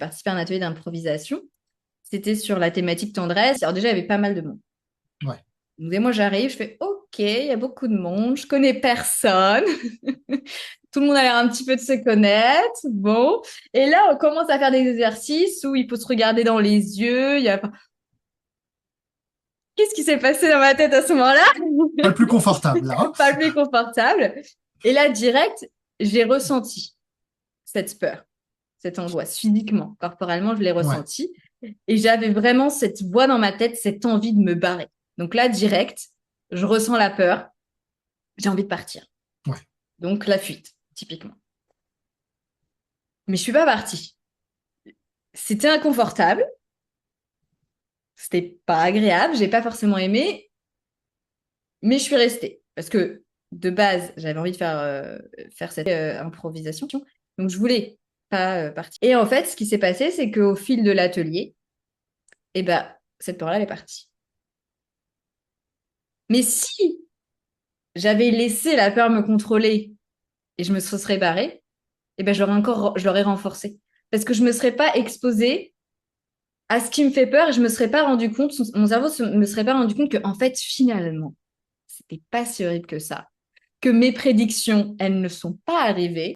participé à un atelier d'improvisation. C'était sur la thématique tendresse. Alors déjà, il y avait pas mal de monde. Ouais. Donc, et moi, j'arrive, je fais OK, il y a beaucoup de monde, je connais personne. Tout le monde a l'air un petit peu de se connaître. Bon. Et là, on commence à faire des exercices où il faut se regarder dans les yeux. Qu'est-ce qui s'est passé dans ma tête à ce moment-là? Pas le plus confortable, là, hein. Pas plus confortable. Et là, direct, j'ai ressenti cette peur, cette angoisse, physiquement, corporellement, je l'ai Ouais, ressenti. Et j'avais vraiment cette voix dans ma tête, cette envie de me barrer. Donc là, direct, je ressens la peur, j'ai envie de partir. ouais. Donc la fuite, typiquement. Mais je suis pas partie. C'était inconfortable, c'était pas agréable, j'ai pas forcément aimé, mais je suis restée. Parce que de base, j'avais envie de faire cette improvisation. Donc je voulais pas partir. Et en fait, ce qui s'est passé, c'est qu'au fil de l'atelier, eh ben, cette peur-là, elle est partie. Mais si j'avais laissé la peur me contrôler et je me serais barrée, eh ben, je l'aurais renforcée. Parce que je me serais pas exposée à ce qui me fait peur et je me serais pas rendu compte, mon cerveau me serait pas rendu compte que, en fait, finalement, c'était pas si horrible que ça. Que mes prédictions, elles ne sont pas arrivées.